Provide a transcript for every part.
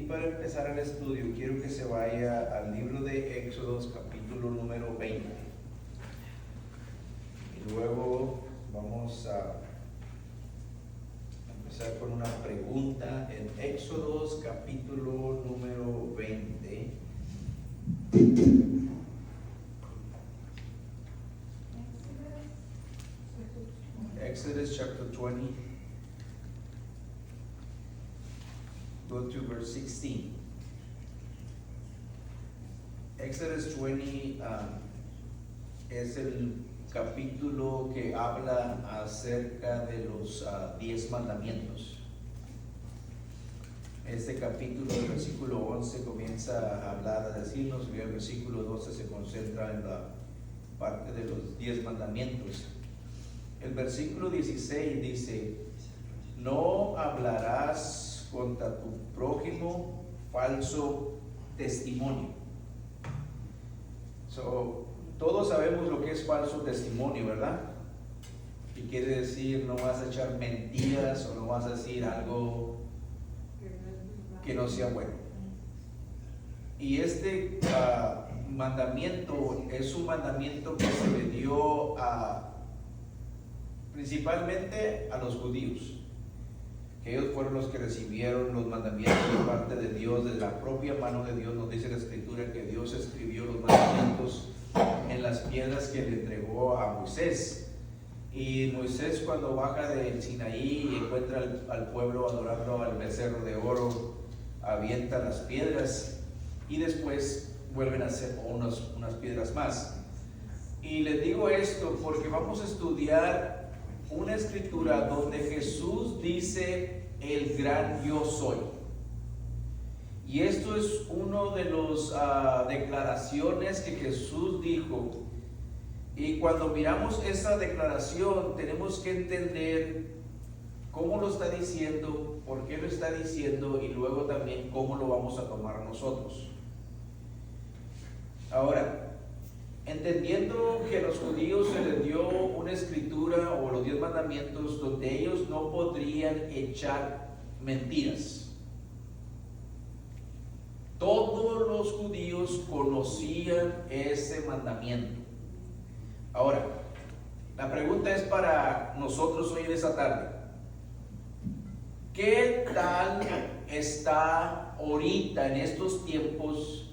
para empezar el estudio, quiero que se vaya al libro de Éxodos, capítulo número 20. Y luego vamos a empezar con una pregunta en Éxodos, capítulo número 20. Exodus chapter 20. Go to verse 16. Exodus 20 es el capítulo que habla acerca de los 10 mandamientos. Este capítulo, el versículo 11, comienza a hablar, a decirnos, y el versículo 12 se concentra en la parte de los 10 mandamientos. El versículo 16 dice: no hablarás contra tu prójimo falso testimonio. Todos sabemos lo que es falso testimonio, ¿verdad? Y quiere decir, no vas a echar mentiras o no vas a decir algo que no sea bueno. Y este mandamiento es un mandamiento que se le dio principalmente a los judíos, que ellos fueron los que recibieron los mandamientos de parte de Dios, de la propia mano de Dios. Nos dice la Escritura que Dios escribió los mandamientos en las piedras que le entregó a Moisés. Y Moisés, cuando baja del Sinaí y encuentra al pueblo adorando al becerro de oro, avienta las piedras y después vuelven a hacer unas piedras más. Y les digo esto porque vamos a estudiar una escritura donde Jesús dice el gran yo soy. Y esto es uno de las declaraciones que Jesús dijo. Y cuando miramos esa declaración tenemos que entender cómo lo está diciendo, por qué lo está diciendo y luego también cómo lo vamos a tomar nosotros. Ahora, entendiendo que a los judíos se les dio una escritura o los 10 mandamientos donde ellos no podrían echar mentiras. Todos los judíos conocían ese mandamiento. Ahora, la pregunta es para nosotros hoy en esta tarde: ¿qué tal está ahorita en estos tiempos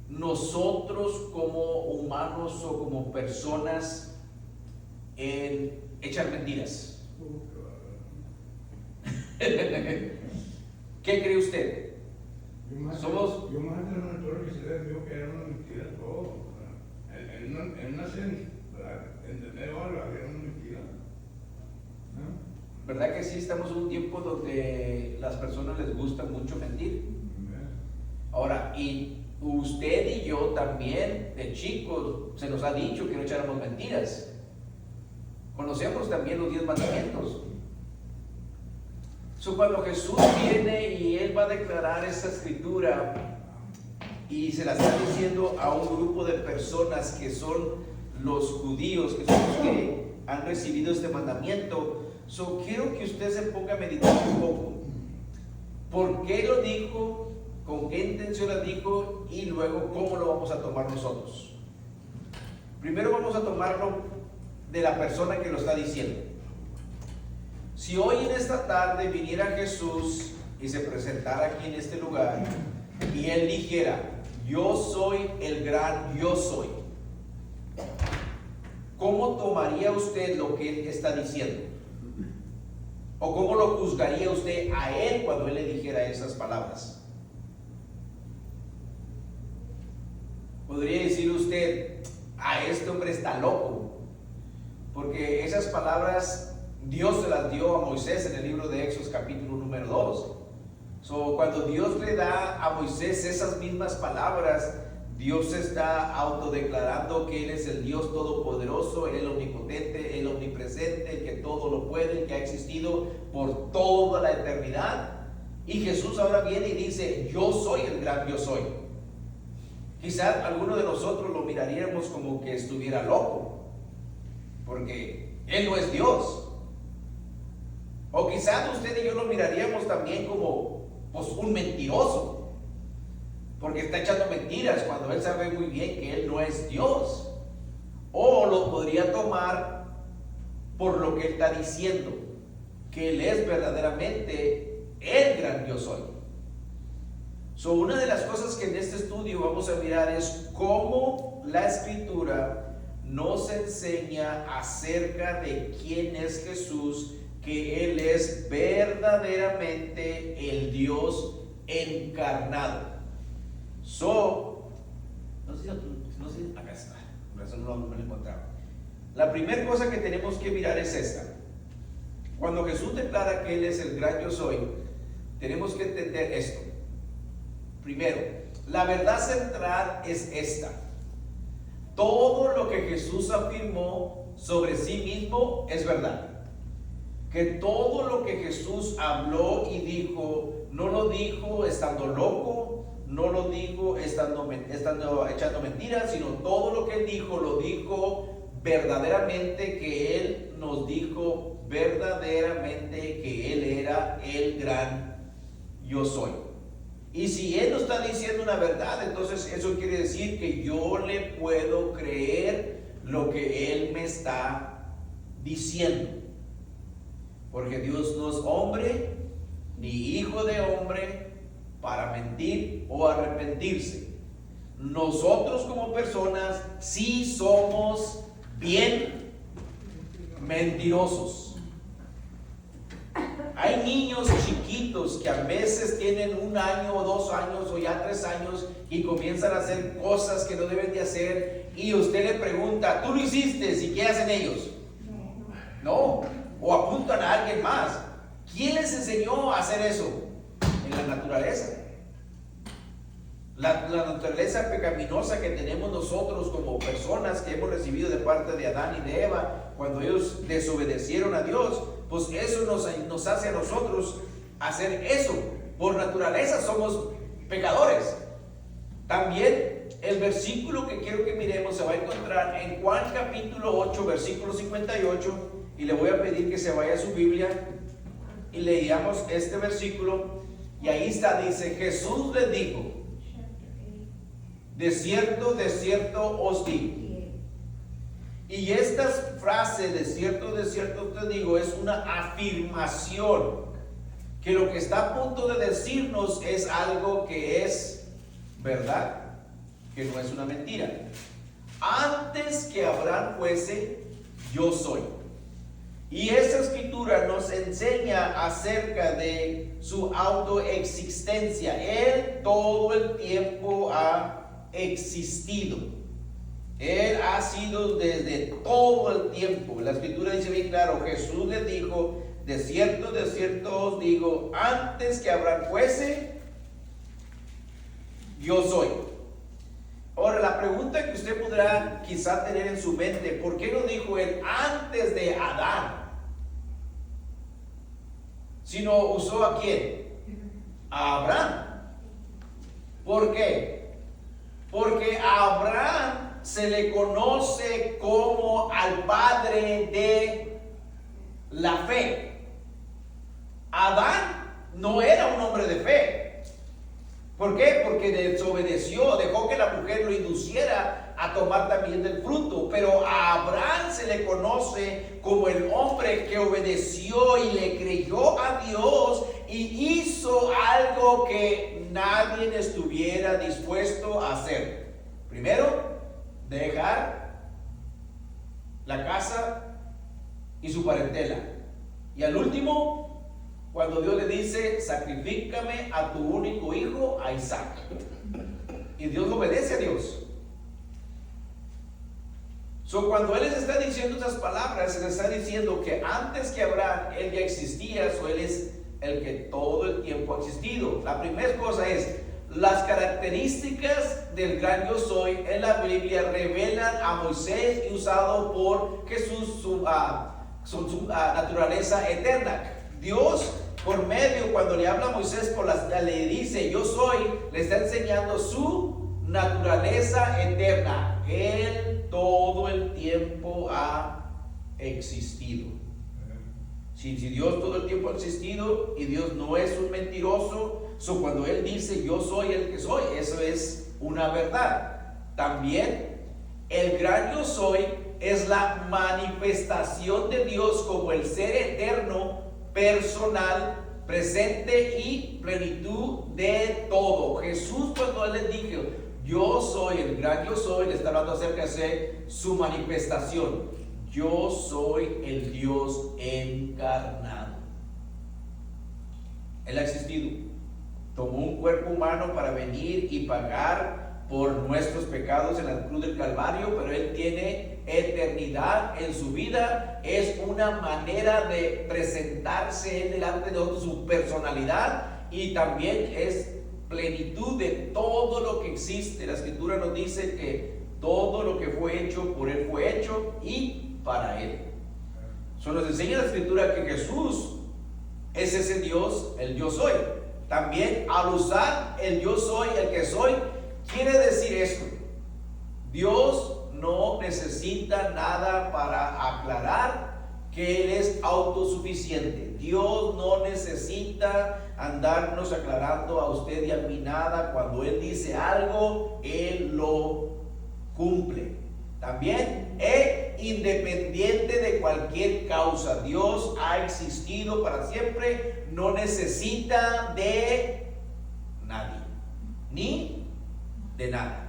nosotros como humanos o como personas en echar mentiras? ¿Qué cree usted? Yo más de todo que se les dijo que era una mentira todo. En una sentencia, para entender ahora, era una mentira. ¿No? ¿Verdad que sí estamos en un tiempo donde las personas les gusta mucho mentir? Ahora, y usted y yo también, de chicos, se nos ha dicho que no echáramos mentiras. Conocemos también los 10 mandamientos. Cuando Jesús viene y Él va a declarar esta escritura y se la está diciendo a un grupo de personas que son los judíos, que son los que han recibido este mandamiento, quiero que usted se ponga a meditar un poco. ¿Por qué lo dijo? ¿Con qué intención lo dijo? Y luego, ¿cómo lo vamos a tomar nosotros? Primero vamos a tomarlo de la persona que lo está diciendo. Si hoy en esta tarde viniera Jesús y se presentara aquí en este lugar y Él dijera: yo soy el gran yo soy, ¿cómo tomaría usted lo que Él está diciendo? ¿O cómo lo juzgaría usted a Él cuando Él le dijera esas palabras? Podría decir usted: este hombre está loco, porque esas palabras Dios se las dio a Moisés en el libro de Éxodos capítulo número 2. Cuando Dios le da a Moisés esas mismas palabras, Dios está autodeclarando que Él es el Dios todopoderoso, el omnipotente, el omnipresente, el que todo lo puede, el que ha existido por toda la eternidad. Y Jesús ahora viene y dice: yo soy el gran yo soy. Quizás alguno de nosotros lo miraríamos como que estuviera loco, porque Él no es Dios. O quizás usted y yo lo miraríamos también como pues un mentiroso, porque está echando mentiras cuando él sabe muy bien que él no es Dios. O lo podría tomar por lo que él está diciendo, que él es verdaderamente el gran yo soy. Una de las cosas que en este estudio vamos a mirar es cómo la Escritura nos enseña acerca de quién es Jesús, que Él es verdaderamente el Dios encarnado. No sé, acá está, por eso no lo encontraba. La primera cosa que tenemos que mirar es esta. Cuando Jesús declara que Él es el gran yo soy, tenemos que entender esto. Primero, la verdad central es esta: todo lo que Jesús afirmó sobre sí mismo es verdad. Que todo lo que Jesús habló y dijo, no lo dijo estando loco, no lo dijo estando echando mentiras, sino todo lo que Él dijo, lo dijo verdaderamente, que Él nos dijo verdaderamente que Él era el gran yo soy. Y si Él nos está diciendo una verdad, entonces eso quiere decir que yo le puedo creer lo que Él me está diciendo. Porque Dios no es hombre, ni hijo de hombre, para mentir o arrepentirse. Nosotros como personas sí somos bien mentirosos. Hay niños chiquitos que a veces tienen 1 año o 2 años o ya 3 años y comienzan a hacer cosas que no deben de hacer, y usted le pregunta, ¿tú lo hiciste? ¿Y qué hacen ellos? No. O apuntan a alguien más. ¿Quién les enseñó a hacer eso? En la naturaleza. La naturaleza pecaminosa que tenemos nosotros como personas que hemos recibido de parte de Adán y de Eva, cuando ellos desobedecieron a Dios, pues eso nos hace a nosotros hacer eso. Por naturaleza somos pecadores. También el versículo que quiero que miremos se va a encontrar en Juan capítulo 8, versículo 58, y le voy a pedir que se vaya a su Biblia y leamos este versículo. Y ahí está, dice: Jesús les dijo, de cierto os digo. Y esta frase, de cierto te digo, es una afirmación, que lo que está a punto de decirnos es algo que es verdad, que no es una mentira. Antes que Abraham fuese, yo soy. Y esta escritura nos enseña acerca de su autoexistencia. Él todo el tiempo ha existido. Él ha sido desde todo el tiempo. La escritura dice bien claro: Jesús les dijo, de cierto os digo, antes que Abraham fuese, yo soy. Ahora, la pregunta que usted podrá quizá tener en su mente: ¿por qué no dijo Él antes de Adán? Sino usó ¿a quién? A Abraham. ¿Por qué? Porque a Abraham se le conoce como al padre de la fe. Adán no era un hombre de fe. ¿Por qué? Porque desobedeció, dejó que la mujer lo induciera a tomar también del fruto. Pero a Abraham se le conoce como el hombre que obedeció y le creyó a Dios y hizo algo que nadie estuviera dispuesto a hacer. Primero, dejar la casa y su parentela. Y al último, cuando Dios le dice: sacrifícame a tu único hijo, a Isaac. Y Dios obedece a Dios. Cuando Él les está diciendo esas palabras, se les está diciendo que antes que Abraham, Él ya existía. Él es el que todo el tiempo ha existido. La primera cosa es: las características del gran yo soy en la Biblia revelan a Moisés y usado por Jesús su naturaleza eterna. Dios, por medio, cuando le habla a Moisés, le dice yo soy, le está enseñando su naturaleza eterna. Él todo el tiempo ha existido. Si Dios todo el tiempo ha existido y Dios no es un mentiroso, Cuando Él dice yo soy el que soy, eso es una verdad. También el gran yo soy es la manifestación de Dios como el ser eterno, personal, presente y plenitud de todo. Jesús, cuando Él les dijo yo soy el gran yo soy, le está hablando acerca de su manifestación. Yo soy el Dios encarnado. Él ha existido. Tomó un cuerpo humano para venir y pagar por nuestros pecados en la cruz del Calvario, pero Él tiene eternidad en su vida. Es una manera de presentarse Él delante de nosotros, su personalidad, y también es plenitud de todo lo que existe. La Escritura nos dice que todo lo que fue hecho por Él fue hecho y para Él. Nos enseña la Escritura que Jesús es ese Dios, el yo soy. También al usar el yo soy, el que soy, quiere decir esto: Dios no necesita nada para aclarar que Él es autosuficiente. Dios no necesita andarnos aclarando a usted y a mí nada. Cuando Él dice algo, Él lo cumple. También es independiente de cualquier causa. Dios ha existido para siempre, no necesita de nadie, ni de nada.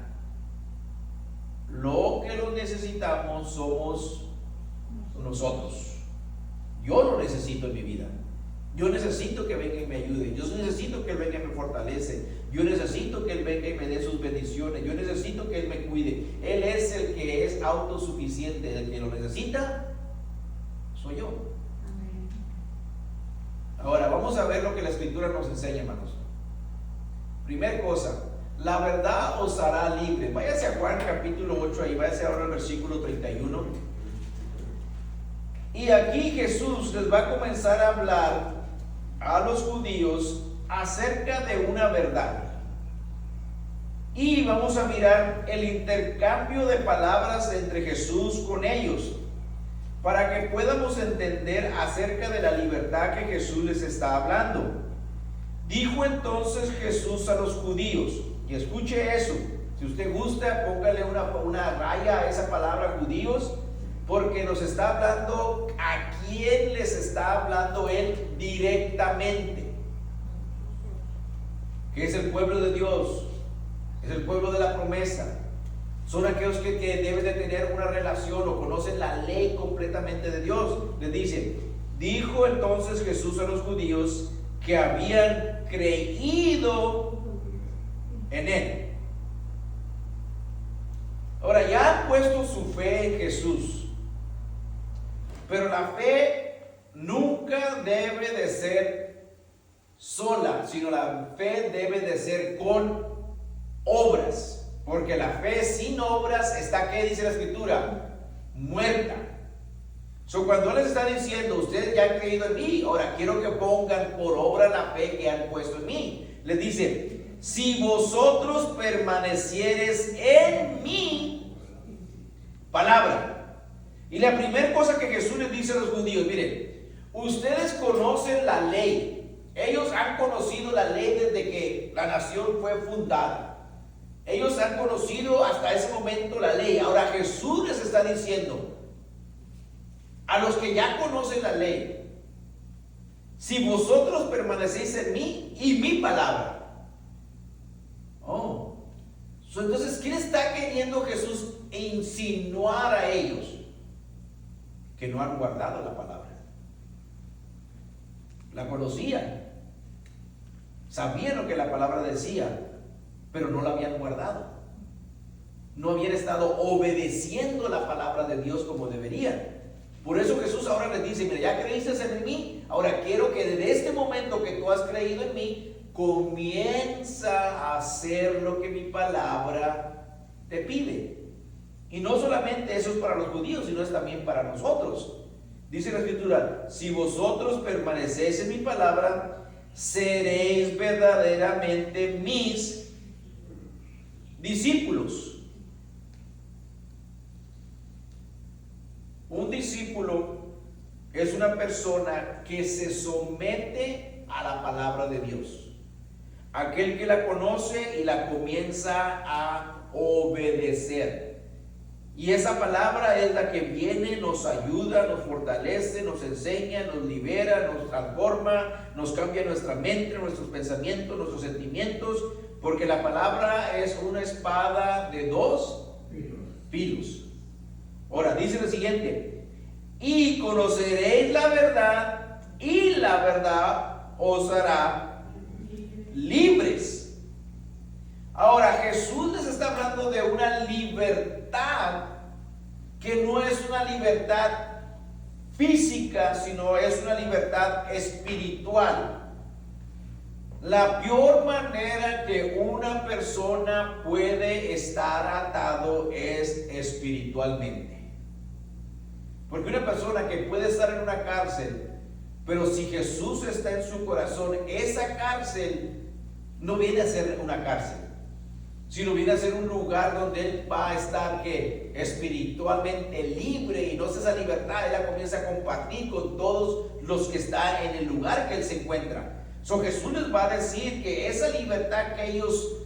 Lo que lo necesitamos somos nosotros. Yo lo necesito en mi vida. Yo necesito que venga y me ayude. Yo necesito que Él venga y me fortalece. Yo necesito que Él venga y me dé sus bendiciones. Yo necesito que Él me cuide. Él es el que es autosuficiente. El que lo necesita soy yo. Amén. Ahora vamos a ver lo que la Escritura nos enseña, hermanos. Primer cosa, la verdad os hará libre. Váyase a Juan capítulo 8, ahí váyase ahora al versículo 31. Y aquí Jesús les va a comenzar a hablar a los judíos acerca de una verdad. Y vamos a mirar el intercambio de palabras entre Jesús con ellos, para que podamos entender acerca de la libertad que Jesús les está hablando. Dijo entonces Jesús a los judíos, y escuche eso, si usted gusta, póngale una raya a esa palabra judíos, porque nos está hablando a quién les está hablando Él directamente, que es el pueblo de Dios, es el pueblo de la promesa. Son aquellos que deben de tener una relación o conocen la ley completamente de Dios. Les dice, dijo entonces Jesús a los judíos que habían creído en Él. Ahora, ya han puesto su fe en Jesús, pero la fe nunca debe de ser sola, sino la fe debe de ser con obras, porque la fe sin obras está, ¿qué dice la Escritura? Muerta. Cuando les está diciendo, ustedes ya han creído en mí, ahora quiero que pongan por obra la fe que han puesto en mí. Les dice, si vosotros permaneciereis en mi palabra. Y la primera cosa que Jesús les dice a los judíos, miren, ustedes conocen la ley. Ellos han conocido la ley desde que la nación fue fundada. Ellos han conocido hasta ese momento la ley. Ahora Jesús les está diciendo a los que ya conocen la ley, si vosotros permanecéis en mí y mi palabra. Entonces, ¿quién está queriendo Jesús insinuar a ellos? Que no han guardado la palabra. La conocían, sabían lo que la palabra decía, pero no la habían guardado. No habían estado obedeciendo la palabra de Dios como deberían. Por eso Jesús ahora les dice, mira, ya creíste en mí, ahora quiero que desde este momento que tú has creído en mí, comienza a hacer lo que mi palabra te pide. Y no solamente eso es para los judíos, sino es también para nosotros. Dice la Escritura, si vosotros permanecéis en mi palabra, seréis verdaderamente mis discípulos. Un discípulo es una persona que se somete a la palabra de Dios. aquel que la conoce y la comienza a obedecer. Y esa palabra es la que viene, nos ayuda, nos fortalece, nos enseña, nos libera, nos transforma, nos cambia nuestra mente, nuestros pensamientos, nuestros sentimientos, porque la palabra es una espada de dos filos. Ahora, dice lo siguiente: y conoceréis la verdad, y la verdad os hará libres. Ahora, Jesús les está hablando de una libertad que no es una libertad física, sino es una libertad espiritual. La peor manera que una persona puede estar atado es espiritualmente. Porque una persona que puede estar en una cárcel, pero si Jesús está en su corazón, esa cárcel no viene a ser una cárcel, sino viene a ser un lugar donde él va a estar espiritualmente libre, y no es esa libertad, él la comienza a compartir con todos los que están en el lugar que él se encuentra. Jesús les va a decir que esa libertad que ellos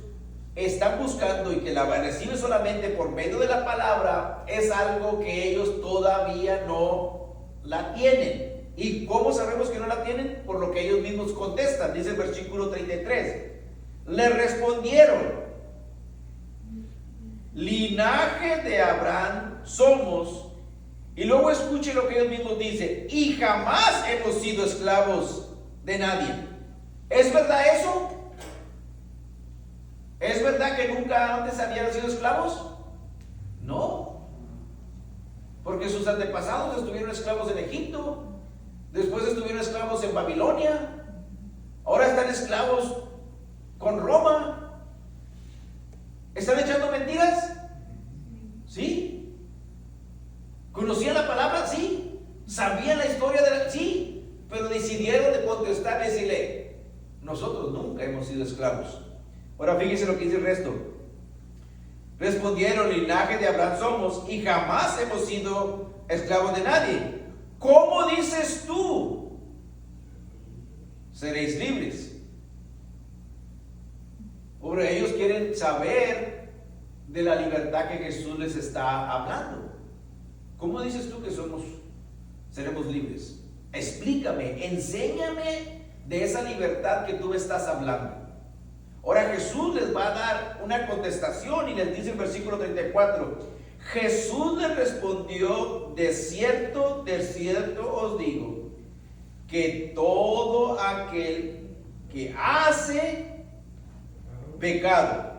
están buscando y que la reciben solamente por medio de la palabra es algo que ellos todavía no la tienen. ¿Y cómo sabemos que no la tienen? Por lo que ellos mismos contestan. Dice el versículo 33: le respondieron: linaje de Abraham somos. Y luego escuche lo que ellos mismos dicen: y jamás hemos sido esclavos de nadie. ¿Es verdad eso? ¿Es verdad que nunca antes habían sido esclavos? No, porque sus antepasados estuvieron esclavos en Egipto, después estuvieron esclavos en Babilonia, ahora están esclavos con Roma. ¿Están echando mentiras? ¿Sí? ¿Conocían la palabra? Sí. ¿Sabían la historia de la? Sí. Pero decidieron de contestar y decirle: nosotros nunca hemos sido esclavos. Ahora fíjense lo que dice el resto. Respondieron: linaje de Abraham somos, y jamás hemos sido esclavos de nadie. ¿Cómo dices tú? Seréis libres. Ahora ellos quieren saber de la libertad que Jesús les está hablando. ¿Cómo dices tú que seremos libres? Explícame, enséñame de esa libertad que tú me estás hablando. Ahora Jesús les va a dar una contestación y les dice en versículo 34: Jesús les respondió: de cierto os digo, que todo aquel que hace pecado,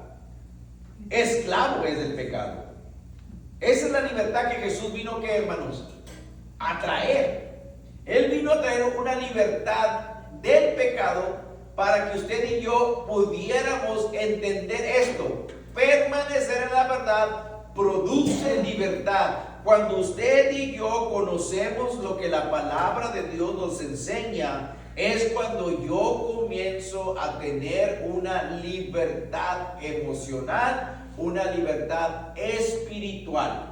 esclavo es del pecado. Esa es la libertad que Jesús vino, ¿qué, hermanos? A traer. Él vino a traer una libertad del pecado para que usted y yo pudiéramos entender esto. Permanecer en la verdad produce libertad. Cuando usted y yo conocemos lo que la palabra de Dios nos enseña, es cuando yo comienzo a tener una libertad emocional, una libertad espiritual.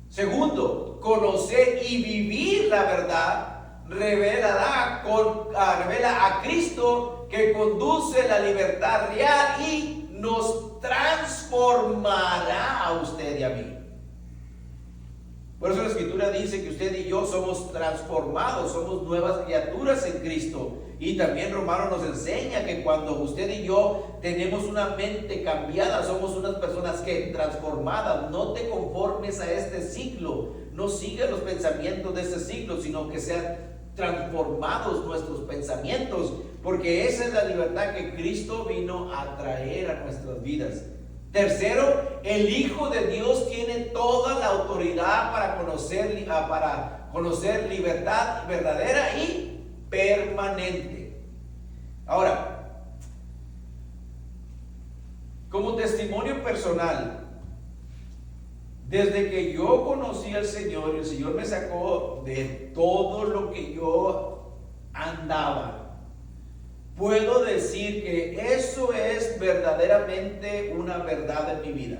Segundo, conocer y vivir la verdad revela a Cristo, que conduce la libertad real y nos transformará a usted y a mí. Por eso la Escritura dice que usted y yo somos transformados, somos nuevas criaturas en Cristo. Y también Romanos nos enseña que cuando usted y yo tenemos una mente cambiada, somos unas personas que transformadas. No te conformes a este siglo, no sigas los pensamientos de este siglo, sino que sean transformados nuestros pensamientos, porque esa es la libertad que Cristo vino a traer a nuestras vidas. Tercero, el Hijo de Dios tiene toda la autoridad para conocer libertad verdadera y permanente. Ahora, como testimonio personal, desde que yo conocí al Señor y el Señor me sacó de todo lo que yo andaba, puedo decir que eso es verdaderamente una verdad en mi vida.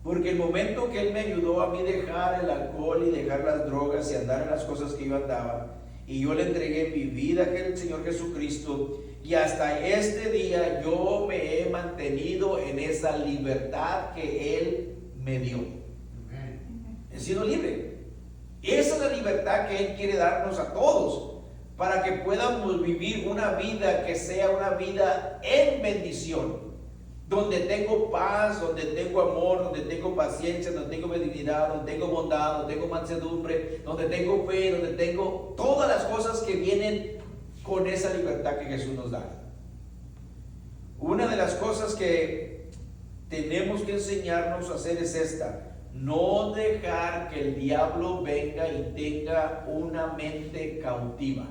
Porque el momento que Él me ayudó a mí dejar el alcohol y dejar las drogas y andar en las cosas que yo andaba, y yo le entregué mi vida al Señor Jesucristo, y hasta este día yo me he mantenido en esa libertad que Él me dio. He sido libre. Esa es la libertad que Él quiere darnos a todos, para que podamos vivir una vida que sea una vida en bendición, donde tengo paz, donde tengo amor, donde tengo paciencia, donde tengo benignidad, donde tengo bondad, donde tengo mansedumbre, donde tengo fe, donde tengo todas las cosas que vienen con esa libertad que Jesús nos da. Una de las cosas que tenemos que enseñarnos a hacer es esta: no dejar que el diablo venga y tenga una mente cautiva.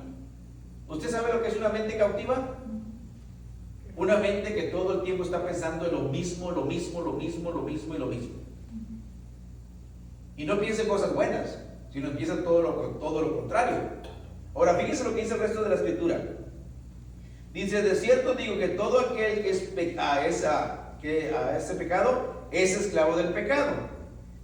¿Usted sabe lo que es una mente cautiva? Una mente que todo el tiempo está pensando en lo mismo, lo mismo, lo mismo, lo mismo y lo mismo. Y no piensa en cosas buenas, sino piensa todo lo contrario. Ahora, fíjense lo que dice el resto de la escritura. Dice: de cierto digo que todo aquel que a ese pecado es esclavo del pecado.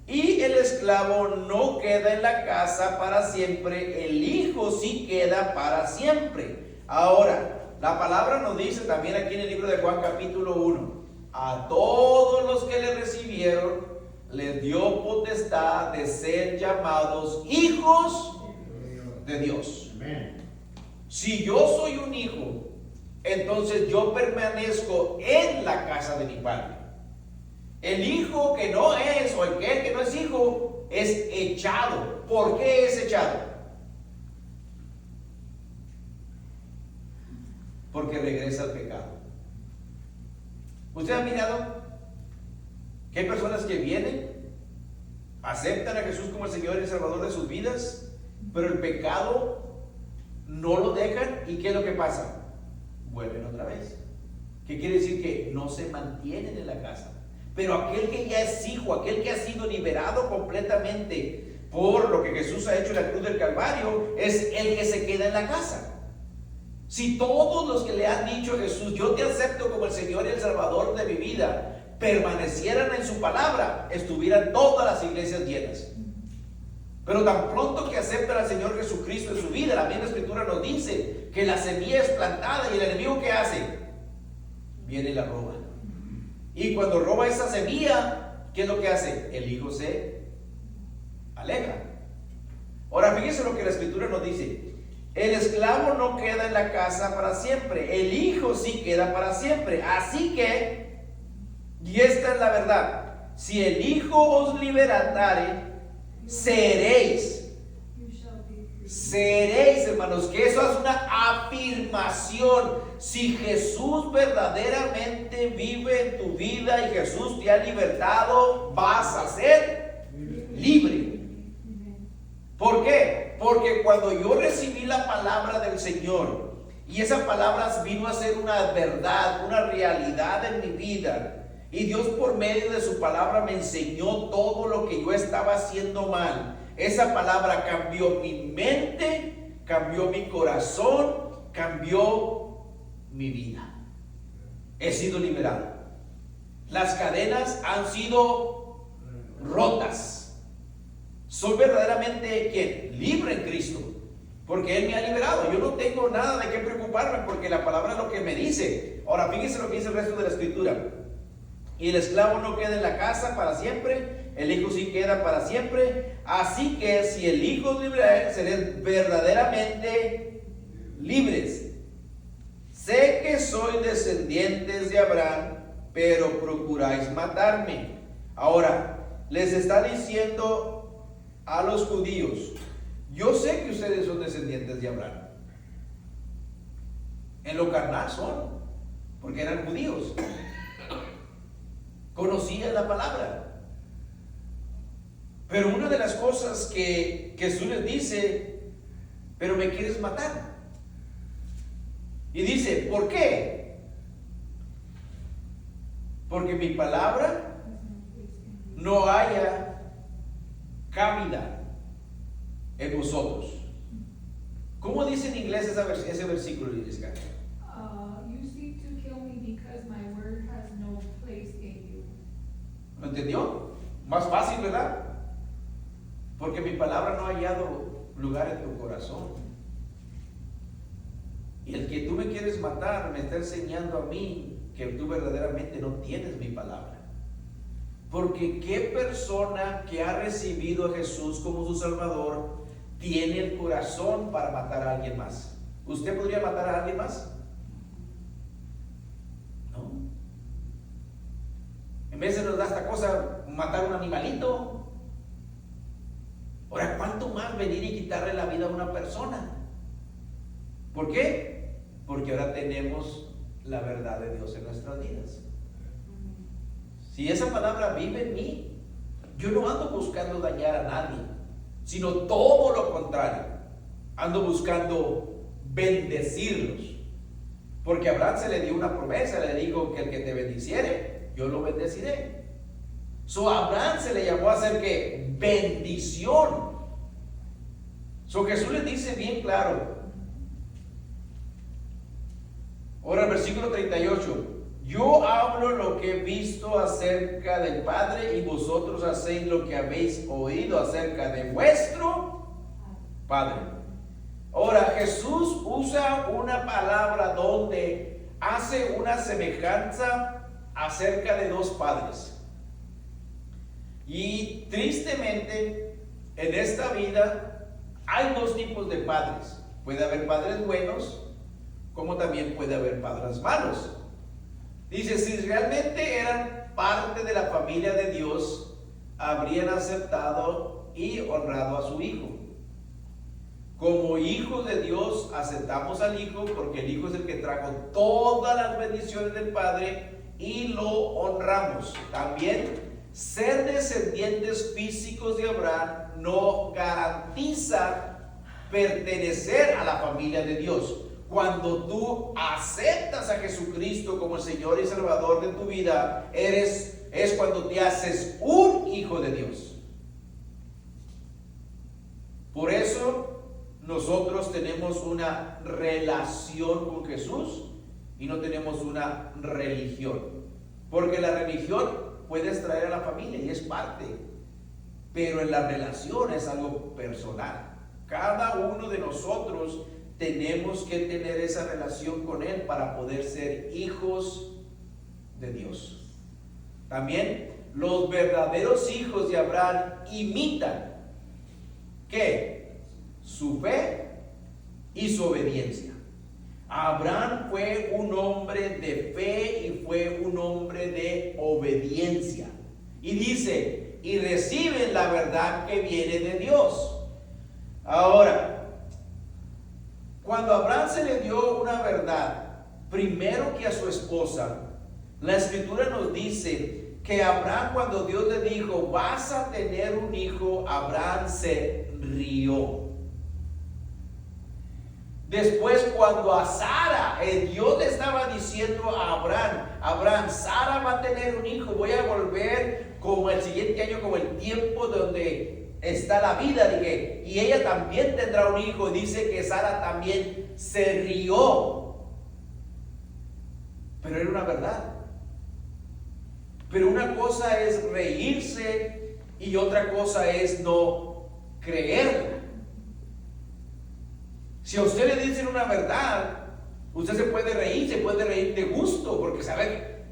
Y el esclavo no queda en la casa para siempre, el hijo sí queda para siempre. Ahora, la palabra nos dice también aquí en el libro de Juan capítulo 1, a todos los que le recibieron, les dio potestad de ser llamados hijos de Dios. Si yo soy un hijo, entonces yo permanezco en la casa de mi padre. El hijo que no es, o el que no es hijo, es echado. ¿Por qué es echado? Porque regresa al pecado. ¿Usted ha mirado que hay personas que vienen, aceptan a Jesús como el Señor y el Salvador de sus vidas, pero el pecado no lo dejan? ¿Y qué es lo que pasa? Vuelven otra vez. ¿Qué quiere decir? Que no se mantienen en la casa. Pero aquel que ya es hijo, aquel que ha sido liberado completamente por lo que Jesús ha hecho en la cruz del Calvario, es el que se queda en la casa. Si todos los que le han dicho a Jesús, yo te acepto como el Señor y el Salvador de mi vida, permanecieran en su palabra, estuvieran todas las iglesias llenas. Pero tan pronto que aceptan al Señor Jesucristo en su vida, la misma Escritura nos dice que la semilla es plantada, y el enemigo, ¿qué hace? Viene y la roba. Y cuando roba esa semilla, ¿qué es lo que hace? El hijo se aleja. Ahora, fíjense lo que la Escritura nos dice: el esclavo no queda en la casa para siempre, el hijo sí queda para siempre. Así que, y esta es la verdad, si el hijo os libertare, seréis. Seréis, hermanos, que eso es una afirmación. Si Jesús verdaderamente vive en tu vida y Jesús te ha libertado, vas a ser libre. ¿Por qué? Porque cuando yo recibí la palabra del Señor, y esa palabra vino a ser una verdad, una realidad en mi vida, y Dios por medio de su palabra me enseñó todo lo que yo estaba haciendo mal. Esa palabra cambió mi mente, cambió mi corazón, cambió mi vida. He sido liberado. Las cadenas han sido rotas. Soy verdaderamente, ¿quién? Libre en Cristo, porque Él me ha liberado. Yo no tengo nada de qué preocuparme, porque la palabra es lo que me dice. Ahora, fíjense lo que dice el resto de la Escritura. Y el esclavo no queda en la casa para siempre, el hijo sí queda para siempre. Así que si el hijo os libera, seréis verdaderamente libres. Sé que sois descendientes de Abraham, pero procuráis matarme. Ahora, les está diciendo a los judíos: yo sé que ustedes son descendientes de Abraham. En lo carnal son, porque eran judíos. Conocían la palabra. Pero una de las cosas que Jesús les dice: pero me quieres matar. Y dice: ¿por qué? Porque mi palabra no haya cabida en vosotros. ¿Cómo dice en inglés ese versículo, Jessica? You seek to kill me because my word has no place in you. ¿Lo entendió? Más fácil, ¿verdad? Porque mi palabra no ha hallado lugar en tu corazón. Y el que tú me quieres matar me está enseñando a mí que tú verdaderamente no tienes mi palabra. Porque qué persona que ha recibido a Jesús como su Salvador tiene el corazón para matar a alguien más. ¿Usted podría matar a alguien más? No. En vez de nos da esta cosa matar a un animalito. Ahora, ¿cuánto más venir y quitarle la vida a una persona? ¿Por qué? Porque ahora tenemos la verdad de Dios en nuestras vidas. Si esa palabra vive en mí, yo no ando buscando dañar a nadie, sino todo lo contrario. Ando buscando bendecirlos. Porque a Abraham se le dio una promesa, le dijo que el que te bendiciere, yo lo bendeciré. A Abraham se le llamó a ser que bendición. Jesús le dice bien claro. Ahora el versículo 38. Yo hablo lo que he visto acerca del Padre y vosotros hacéis lo que habéis oído acerca de vuestro Padre. Ahora Jesús usa una palabra donde hace una semejanza acerca de dos padres. Y tristemente en esta vida hay dos tipos de padres. Puede haber padres buenos, como también puede haber padres malos. Dice, si realmente eran parte de la familia de Dios, habrían aceptado y honrado a su hijo. Como hijos de Dios, aceptamos al hijo porque el hijo es el que trajo todas las bendiciones del Padre y lo honramos. También, ser descendientes físicos de Abraham no garantiza pertenecer a la familia de Dios. Cuando tú aceptas a Jesucristo como el Señor y Salvador de tu vida, es cuando te haces un hijo de Dios. Por eso nosotros tenemos una relación con Jesús y no tenemos una religión. Porque la religión puede extraer a la familia y es parte, pero en la relación es algo personal. Cada uno de nosotros tenemos que tener esa relación con Él para poder ser hijos de Dios. También los verdaderos hijos de Abraham imitan ¿qué? Su fe y su obediencia. Abraham fue un hombre de fe y fue un hombre de obediencia. Y dice, y reciben la verdad que viene de Dios. Ahora, cuando a Abraham se le dio una verdad, primero que a su esposa, la Escritura nos dice que Abraham, cuando Dios le dijo, vas a tener un hijo, Abraham se rió. Después, cuando a Sara, Dios le estaba diciendo a Abraham, Sara va a tener un hijo, voy a volver como el siguiente año, como el tiempo donde está la vida, dije, y ella también tendrá un hijo. Dice que Sara también se rió, pero era una verdad. Pero una cosa es reírse y otra cosa es no creerla. Si a usted le dicen una verdad, usted se puede reír de gusto, porque sabe,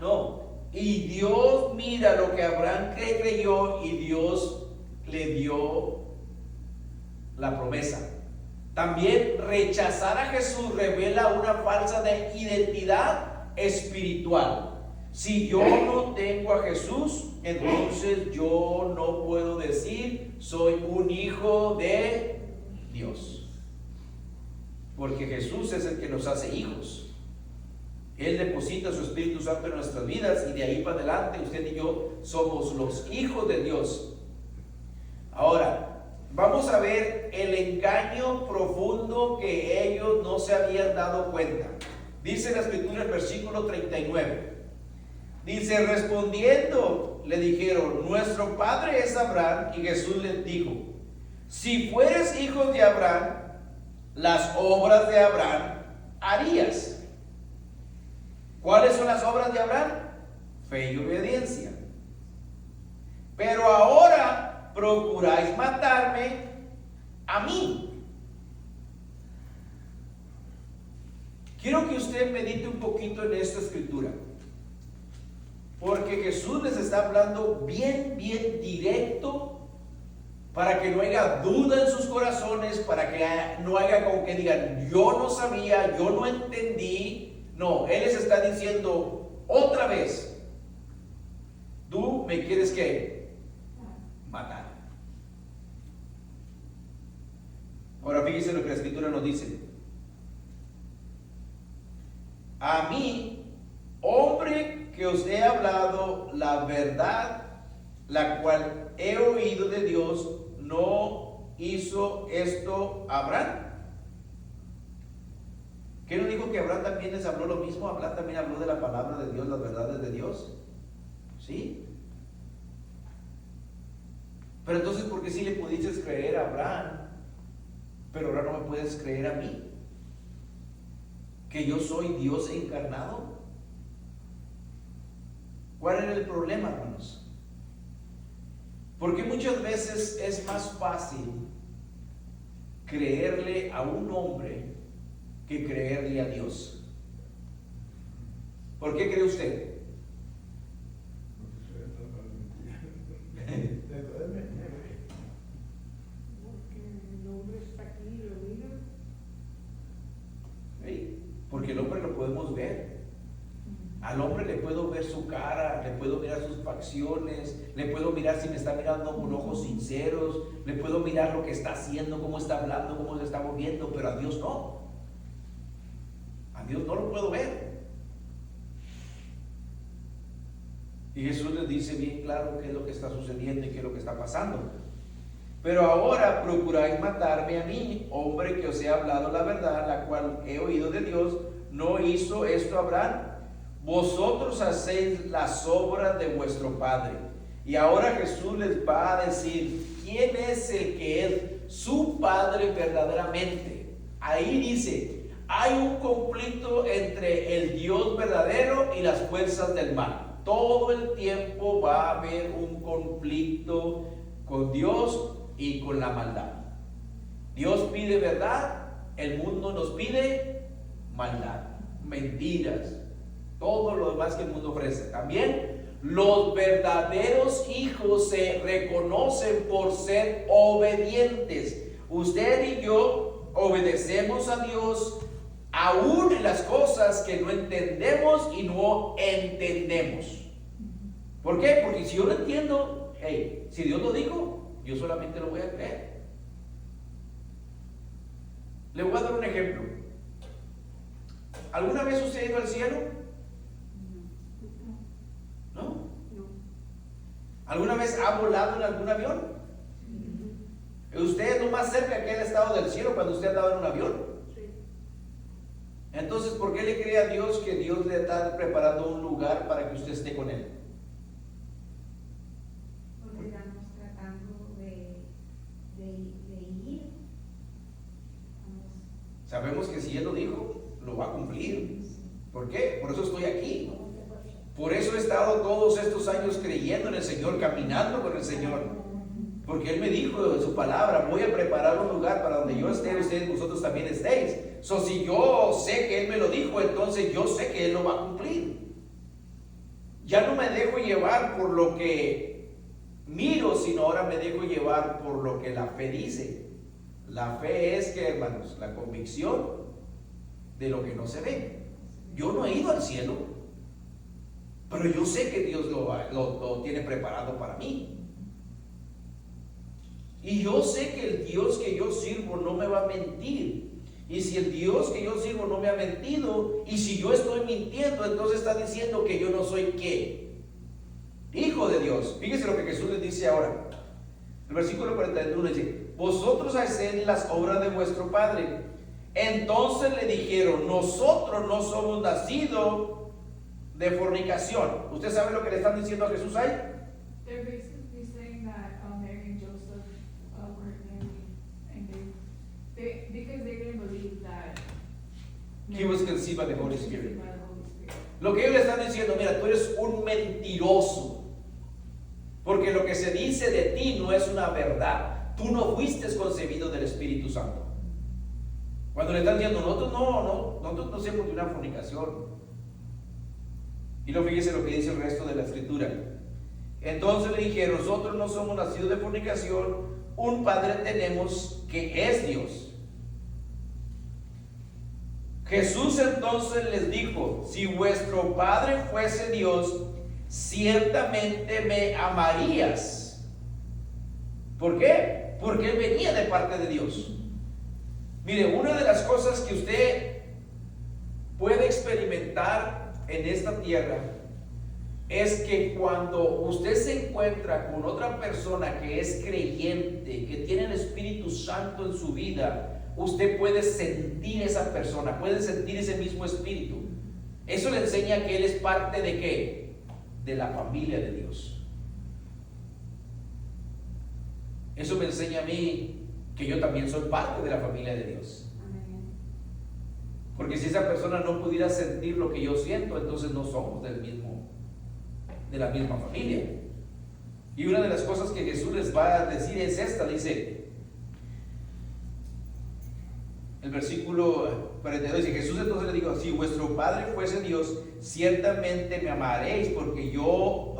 no. Y Dios mira lo que Abraham creyó y Dios le dio la promesa. También rechazar a Jesús revela una falsa de identidad espiritual. Si yo no tengo a Jesús, entonces yo no puedo decir soy un hijo de Dios. Porque Jesús es el que nos hace hijos. Él deposita su Espíritu Santo en nuestras vidas y de ahí para adelante usted y yo somos los hijos de Dios. Ahora, vamos a ver el engaño profundo que ellos no se habían dado cuenta. Dice la Escritura en el versículo 39. Dice, respondiendo, le dijeron, nuestro padre es Abraham. Y Jesús les dijo, si fueres hijos de Abraham, las obras de Abraham harías. ¿Cuáles son las obras de Abraham? Fe y obediencia. Pero ahora procuráis matarme a mí, Quiero que usted medite un poquito en esta escritura, porque Jesús les está hablando bien directo, para que no haya duda en sus corazones, para que no haya como que digan, yo no sabía, yo no entendí. No, Él les está diciendo otra vez, tú me quieres ¿qué? Matar. Ahora fíjense lo que la escritura nos dice. A mí, hombre que os he hablado la verdad, la cual he oído de Dios, ¿no hizo esto Abraham? ¿Qué no dijo que Abraham también les habló lo mismo? Abraham también habló de la palabra de Dios, las verdades de Dios. ¿Sí? Pero entonces, ¿por qué si le pudiste creer a Abraham, pero ahora no me puedes creer a mí? ¿Que yo soy Dios encarnado? ¿Cuál era el problema, hermanos? Porque muchas veces es más fácil creerle a un hombre que creerle a Dios. ¿Por qué cree usted? Porque el hombre lo podemos ver. Al hombre le puedo ver su cara, le puedo mirar sus facciones, le puedo mirar si me está mirando con ojos sinceros, le puedo mirar lo que está haciendo, cómo está hablando, cómo se está moviendo, pero a Dios no. A Dios no lo puedo ver. Y Jesús les dice bien claro qué es lo que está sucediendo y qué es lo que está pasando. Pero ahora procuráis matarme a mí, hombre que os he hablado la verdad, la cual he oído de Dios. ¿No hizo esto Abraham? Vosotros hacéis las obras de vuestro padre. Y ahora Jesús les va a decir quién es el que es su padre verdaderamente. Ahí dice, hay un conflicto entre el Dios verdadero y las fuerzas del mal. Todo el tiempo va a haber un conflicto con Dios y con la maldad. Dios pide verdad, el mundo nos pide maldad, mentiras, todo lo demás que el mundo ofrece. También los verdaderos hijos se reconocen por ser obedientes. Usted y yo obedecemos a Dios aún en las cosas que no entendemos y no entendemos. ¿Por qué? Porque si yo lo entiendo, hey, si Dios lo dijo, yo solamente lo voy a creer. Le voy a dar un ejemplo. ¿Alguna vez usted ha ido al cielo? ¿No? ¿Alguna vez ha volado en algún avión? Usted es lo más cerca que ha estado del cielo cuando usted ha andado en un avión. Entonces, ¿por qué le cree a Dios que Dios le está preparando un lugar para que usted esté con Él? Porque estamos tratando de ir. Sabemos que si Él lo dijo, lo va a cumplir. ¿Por qué? Por eso estoy aquí. Por eso he estado todos estos años creyendo en el Señor, caminando con el Señor. Porque Él me dijo en su palabra, voy a preparar un lugar para donde yo esté, ustedes, vosotros también estéis. Si yo sé que Él me lo dijo, entonces yo sé que Él lo va a cumplir. Ya no me dejo llevar por lo que miro, sino ahora me dejo llevar por lo que la fe dice. La fe es que, hermanos, la convicción de lo que no se ve. Yo no he ido al cielo, pero yo sé que Dios lo tiene preparado para mí. Y yo sé que el Dios que yo sirvo no me va a mentir. Y si el Dios que yo sirvo no me ha mentido, y si yo estoy mintiendo, entonces está diciendo que yo no soy ¿qué? Hijo de Dios. Fíjese lo que Jesús les dice ahora. El versículo 41 dice, vosotros hacéis las obras de vuestro padre. Entonces le dijeron, nosotros no somos nacidos de fornicación. ¿Usted sabe lo que le están diciendo a Jesús ahí? They're basically saying that Mary and Joseph were married, and because they didn't believe that He was conceived by the Holy Spirit. by the Holy Spirit. Lo que ellos le están diciendo, mira, tú eres un mentiroso. Porque lo que se dice de ti no es una verdad. Tú no fuiste concebido del Espíritu Santo. Cuando le están diciendo, nosotros no hacemos una fornicación. Y luego fíjese lo que dice el resto de la escritura. Entonces le dijeron, nosotros no somos nacidos de fornicación, un Padre tenemos que es Dios. Jesús entonces les dijo, si vuestro Padre fuese Dios, ciertamente me amarías. ¿Por qué? Porque Él venía de parte de Dios. Mire, una de las cosas que usted puede experimentar en esta tierra es que cuando usted se encuentra con otra persona que es creyente, que tiene el Espíritu Santo en su vida, usted puede sentir esa persona, puede sentir ese mismo espíritu. Eso le enseña que él es parte de ¿qué? De la familia de Dios. Eso me enseña a mí que yo también soy parte de la familia de Dios. Porque si esa persona no pudiera sentir lo que yo siento, entonces no somos de la misma familia. Y una de las cosas que Jesús les va a decir es esta, dice el versículo 42, dice, Jesús entonces le dijo, si vuestro Padre fuese Dios, ciertamente me amaréis, porque yo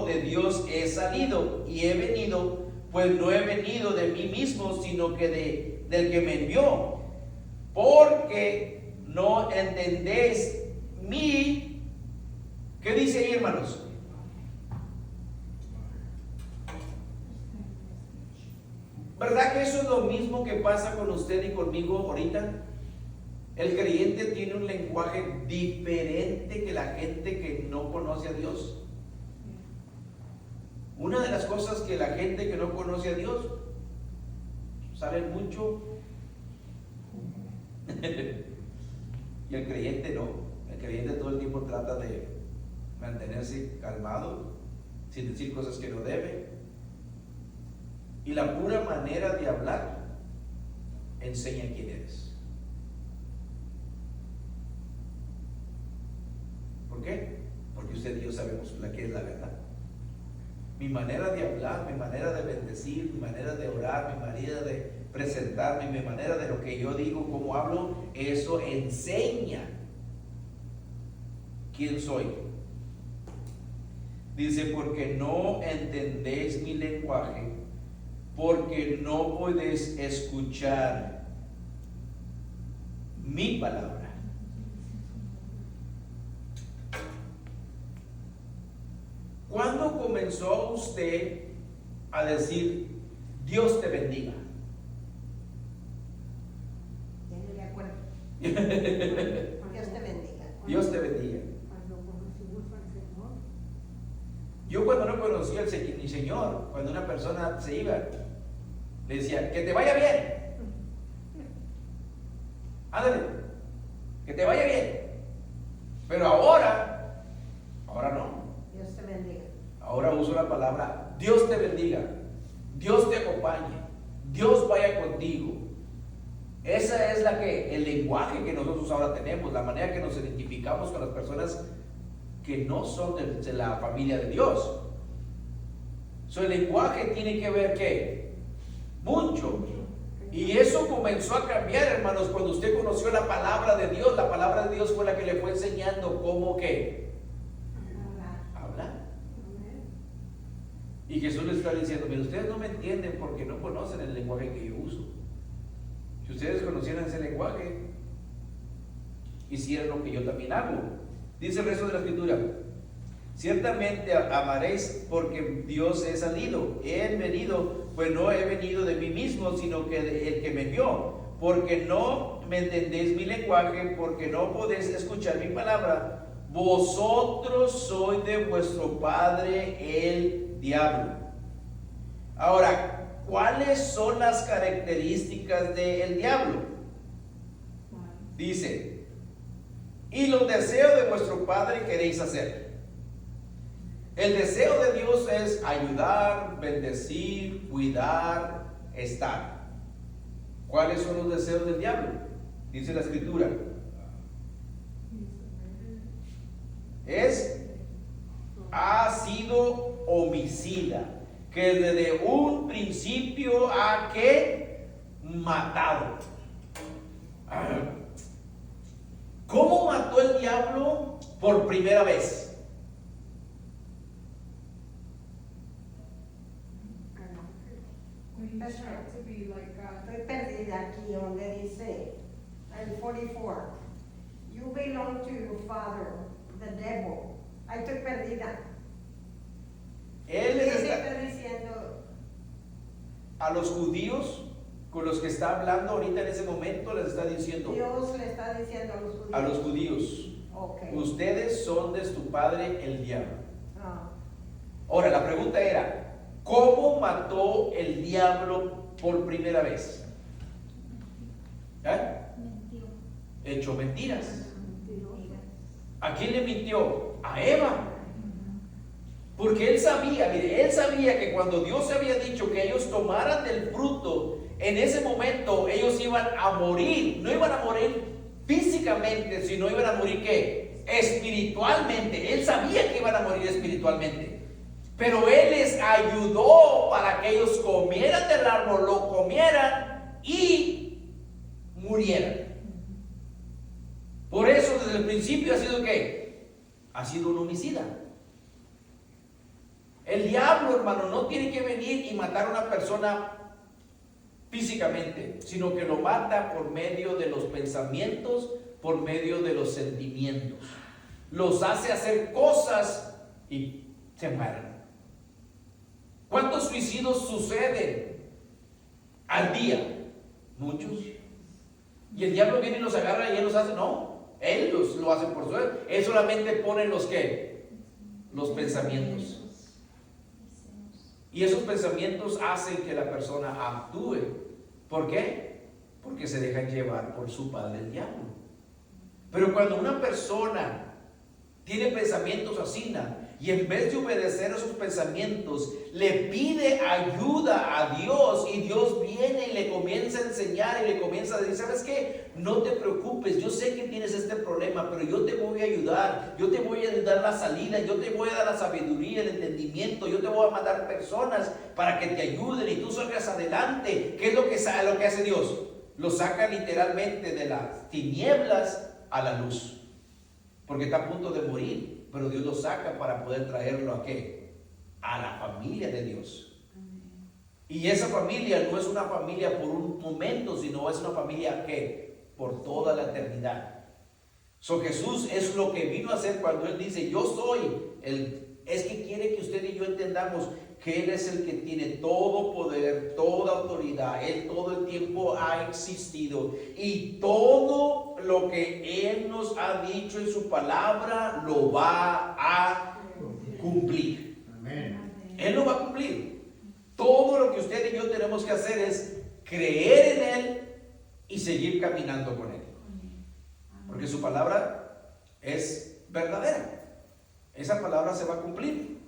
de Dios he salido y he venido, pues no he venido de mí mismo, sino que del que me envió. Porque no entendéis mi, ¿qué dice ahí, hermanos? ¿Verdad que eso es lo mismo que pasa con usted y conmigo ahorita? El creyente tiene un lenguaje diferente que la gente que no conoce a Dios. Una de las cosas que la gente que no conoce a Dios sabe mucho y el creyente no. El creyente todo el tiempo trata de mantenerse calmado, sin decir cosas que no debe. Y la pura manera de hablar enseña quién eres. ¿Por qué? Porque usted y yo sabemos la que es la verdad. Mi manera de hablar, mi manera de bendecir, mi manera de orar, mi manera de presentarme, mi manera de lo que yo digo, cómo hablo, eso enseña quién soy. Dice, porque no entendéis mi lenguaje, porque no podéis escuchar mi palabra. ¿Cuándo comenzó usted a decir, Dios te bendiga? De acuerdo. Dios te bendiga. Dios te bendiga. Cuando conocimos al Señor. Yo cuando no conocía mi Señor, cuando una persona se iba, le decía, que te vaya bien. Ándale, que te vaya bien. Pero ahora no. Dios te bendiga. Ahora uso la palabra, Dios te bendiga, Dios te acompañe, Dios vaya contigo. Esa es el lenguaje que nosotros ahora tenemos, la manera que nos identificamos con las personas que no son de la familia de Dios. El lenguaje tiene que ver ¿qué? Mucho. Y eso comenzó a cambiar, hermanos, cuando usted conoció la palabra de Dios. La palabra de Dios fue la que le fue enseñando cómo ¿qué? Hablar. Y Jesús les está diciendo, pero ustedes no me entienden porque no conocen el lenguaje que yo uso. Si ustedes conocieran ese lenguaje, hicieran lo que yo también hago. Dice el resto de la escritura, ciertamente amaréis porque Dios he salido, he venido, pues no he venido de mí mismo, sino que el que me envió. Porque no me entendéis mi lenguaje, porque no podéis escuchar mi palabra. Vosotros sois de vuestro padre el diablo. Ahora, ¿cuáles son las características del diablo? Dice, y los deseos de vuestro padre queréis hacer. El deseo de Dios es ayudar, bendecir, cuidar, estar. ¿Cuáles son los deseos del diablo? Dice la escritura. Ha sido homicida, que desde un principio ha que matado. ¿Cómo mató el diablo por primera vez? When he tried to be like God. Estoy perdida aquí donde dice, el 44, you belong to your father, the devil. Ahí estoy perdida. Él ¿Qué les se está, está diciendo? a los judíos con los que está hablando ahorita en ese momento, les está diciendo Dios le está diciendo a los judíos. a los judíos, Ok. ustedes son de tu padre el diablo. Ah, Ahora, la pregunta era, ¿cómo mató el diablo por primera vez? Echó mentiras. ¿A quién le mintió? A Eva. Porque él sabía, mire, él sabía que cuando Dios había dicho que ellos tomaran del fruto, en ese momento ellos iban a morir. No iban a morir físicamente, sino iban a morir ¿qué? Espiritualmente. Él sabía que iban a morir espiritualmente. Pero él les ayudó para que ellos comieran del árbol, lo comieran y murieran. Por eso desde el principio ha sido ¿qué? Ha sido un homicida. El diablo, hermano, no tiene que venir y matar a una persona físicamente, sino que lo mata por medio de los pensamientos, por medio de los sentimientos. Los hace hacer cosas y se mueren. ¿Cuántos suicidios suceden al día? Muchos. Y el diablo viene y los agarra y él los hace. No, él lo hace por suerte. Él solamente pone los ¿qué? Los pensamientos. Y esos pensamientos hacen que la persona actúe. ¿Por qué? Porque se dejan llevar por su padre el diablo. Pero cuando una persona tiene pensamientos así, y en vez de obedecer esos pensamientos, le pide ayuda a Dios, y Dios viene y le comienza a enseñar y le comienza a decir, ¿sabes qué? No te preocupes, yo sé que tienes este problema, pero yo te voy a ayudar, yo te voy a dar la salida, yo te voy a dar la sabiduría, el entendimiento, yo te voy a mandar personas para que te ayuden y tú salgas adelante. ¿Qué es lo que hace Dios? Lo saca literalmente de las tinieblas a la luz, porque está a punto de morir. Pero Dios lo saca para poder traerlo ¿a qué? A la familia de Dios. Y esa familia no es una familia por un momento, sino es una familia ¿qué? Por toda la eternidad. Jesús es lo que vino a hacer cuando Él dice, yo soy es que quiere que usted y yo entendamos que Él es el que tiene todo poder, toda autoridad. Él todo el tiempo ha existido. Y todo lo que Él nos ha dicho en su palabra lo va a cumplir. Amén. Él lo va a cumplir. Todo lo que usted y yo tenemos que hacer es creer en Él y seguir caminando con Él. Porque su palabra es verdadera. Esa palabra se va a cumplir.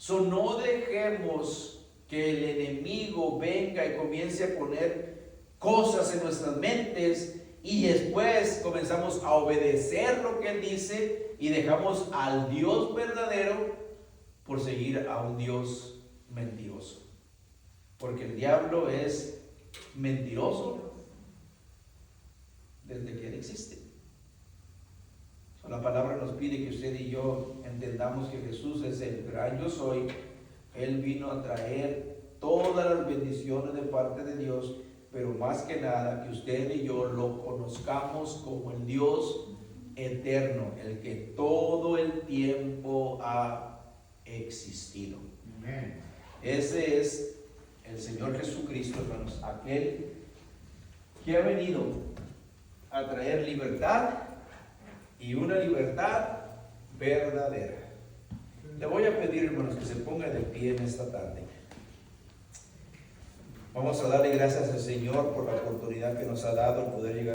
No dejemos que el enemigo venga y comience a poner cosas en nuestras mentes y después comenzamos a obedecer lo que Él dice y dejamos al Dios verdadero por seguir a un Dios mentiroso. Porque el diablo es mentiroso desde que Él existe. La palabra nos pide que usted y yo entendamos que Jesús es el gran yo soy. Él vino a traer todas las bendiciones de parte de Dios, pero más que nada que usted y yo lo conozcamos como el Dios eterno, el que todo el tiempo ha existido. Amén. Ese es el Señor Jesucristo, hermanos, aquel que ha venido a traer libertad y una libertad verdadera. Le voy a pedir, hermanos, que se ponga de pie en esta tarde. Vamos a darle gracias al Señor por la oportunidad que nos ha dado el poder llegar